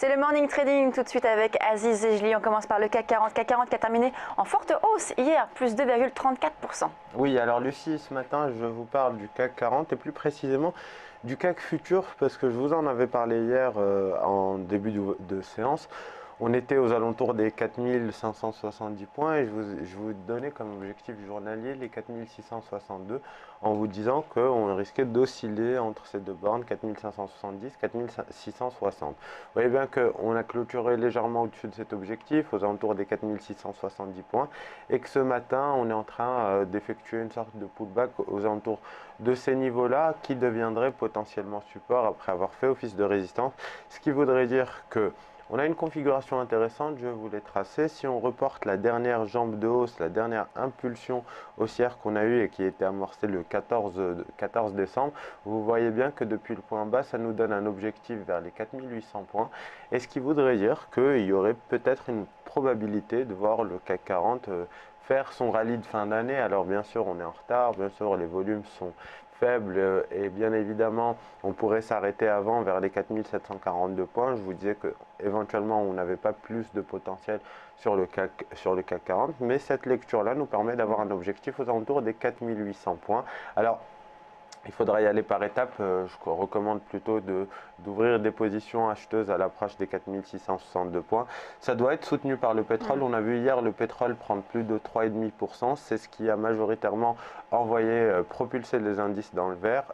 C'est le Morning Trading tout de suite avec Aziz Zejli. On commence par le CAC 40. CAC 40 qui a terminé en forte hausse hier, plus 2,34%. Oui, alors Lucie, ce matin, je vous parle du CAC 40 et plus précisément du CAC futur parce que je vous en avais parlé hier en début de séance. On était aux alentours des 4570 points et je vous donnais comme objectif journalier les 4662 en vous disant qu'on risquait d'osciller entre ces deux bornes, 4570, 4660. Vous voyez bien qu'on a clôturé légèrement au-dessus de cet objectif, aux alentours des 4670 points, et que ce matin, on est en train d'effectuer une sorte de pullback aux alentours de ces niveaux-là qui deviendraient potentiellement support après avoir fait office de résistance, ce qui voudrait dire que on a une configuration intéressante, je vous l'ai tracée. Si on reporte la dernière jambe de hausse, la dernière impulsion haussière qu'on a eue et qui a été amorcée le 14 décembre, vous voyez bien que depuis le point bas, ça nous donne un objectif vers les 4800 points. Et ce qui voudrait dire qu'il y aurait peut-être une probabilité de voir le CAC 40 faire son rallye de fin d'année. Alors bien sûr, on est en retard, bien sûr, les volumes sont faible et bien évidemment on pourrait s'arrêter avant vers les 4742 points. Je vous disais que éventuellement on n'avait pas plus de potentiel sur le CAC 40, mais cette lecture là nous permet d'avoir un objectif aux alentours des 4800 points. Alors il faudra y aller par étapes. Je recommande plutôt d'ouvrir des positions acheteuses à l'approche des 4662 points. Ça doit être soutenu par le pétrole. On a vu hier le pétrole prendre plus de 3,5%. C'est ce qui a majoritairement envoyé, propulsé les indices dans le vert.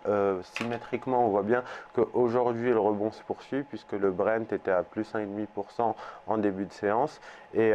Symétriquement, on voit bien qu'aujourd'hui, le rebond se poursuit puisque le Brent était à plus 1,5% en début de séance. Et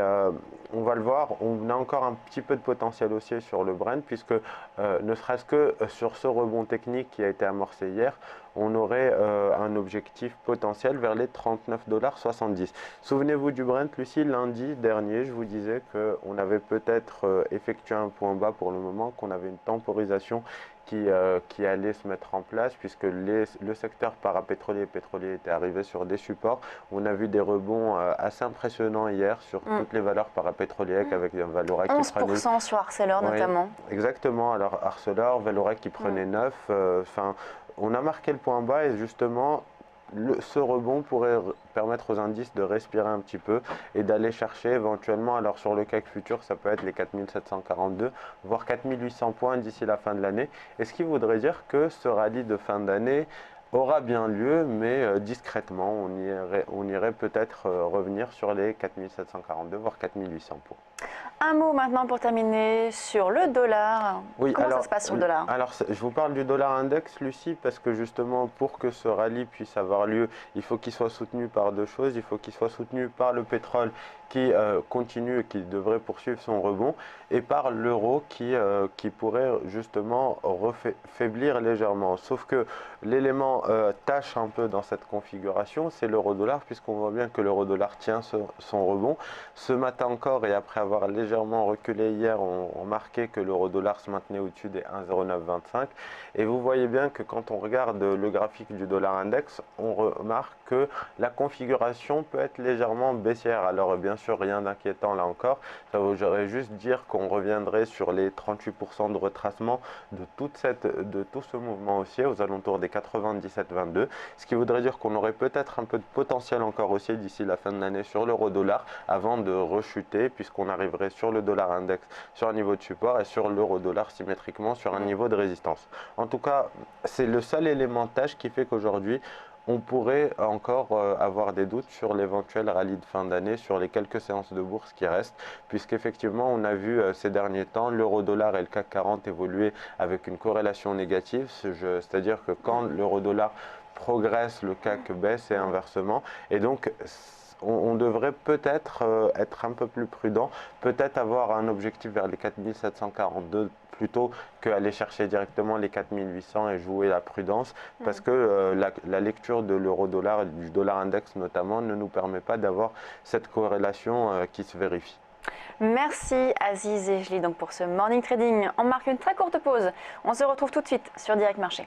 on va le voir, on a encore un petit peu de potentiel haussier sur le Brent puisque ne serait-ce que sur ce rebond technique qui a été amorcé hier, on aurait un objectif potentiel vers les 39,70 $. Souvenez-vous du Brent, Lucie, lundi dernier, je vous disais qu'on avait peut-être effectué un point bas pour le moment, qu'on avait une temporisation qui allait se mettre en place puisque le secteur parapétrolier et pétrolier était arrivé sur des supports. On a vu des rebonds assez impressionnants hier sur toutes les valeurs parapétrolières avec un Vallourec qui prenait 11% sur Arcelor notamment. Exactement, alors Arcelor, Vallourec qui prenait 9, on a marqué le point bas et justement ce rebond pourrait permettre aux indices de respirer un petit peu et d'aller chercher éventuellement, alors sur le CAC futur ça peut être les 4742 voire 4800 points d'ici la fin de l'année, et ce qui voudrait dire que ce rallye de fin d'année aura bien lieu, mais discrètement. On irait peut-être revenir sur les 4742 voire 4800 points. Un mot maintenant pour terminer sur le dollar. Oui, comment ça se passe sur le dollar? Alors, je vous parle du dollar index, Lucie, parce que justement, pour que ce rallye puisse avoir lieu, il faut qu'il soit soutenu par deux choses. Il faut qu'il soit soutenu par le pétrole qui continue et qui devrait poursuivre son rebond, et par l'euro qui pourrait justement faiblir légèrement. Sauf que l'élément tâche un peu dans cette configuration, c'est l'euro-dollar, puisqu'on voit bien que l'euro-dollar tient son rebond. Ce matin encore, et après avoir légèrement reculé hier, on remarquait que l'euro-dollar se maintenait au-dessus des 1,0925. Et vous voyez bien que quand on regarde le graphique du dollar index, on remarque que la configuration peut être légèrement baissière. Alors bien sûr, rien d'inquiétant là encore. Ça voudrait juste dire qu'on reviendrait sur les 38% de retracement de tout ce mouvement haussier aux alentours des 97,22. Ce qui voudrait dire qu'on aurait peut-être un peu de potentiel encore haussier d'ici la fin de l'année sur l'euro-dollar avant de rechuter, puisqu'on arriverait sur le dollar index sur un niveau de support et sur l'euro-dollar symétriquement sur un niveau de résistance. En tout cas, c'est le seul élément tâche qui fait qu'aujourd'hui, on pourrait encore avoir des doutes sur l'éventuel rallye de fin d'année sur les quelques séances de bourse qui restent, puisqu'effectivement on a vu ces derniers temps l'euro-dollar et le CAC 40 évoluer avec une corrélation négative, c'est-à-dire que quand l'euro-dollar progresse, le CAC baisse et inversement, et donc on devrait peut-être être un peu plus prudent, peut-être avoir un objectif vers les 4742 plutôt qu'aller chercher directement les 4800 et jouer la prudence, parce que la lecture de l'euro-dollar et du dollar index notamment ne nous permet pas d'avoir cette corrélation qui se vérifie. Merci Aziz Zejli donc pour ce Morning Trading. On marque une très courte pause. On se retrouve tout de suite sur Direct Marché.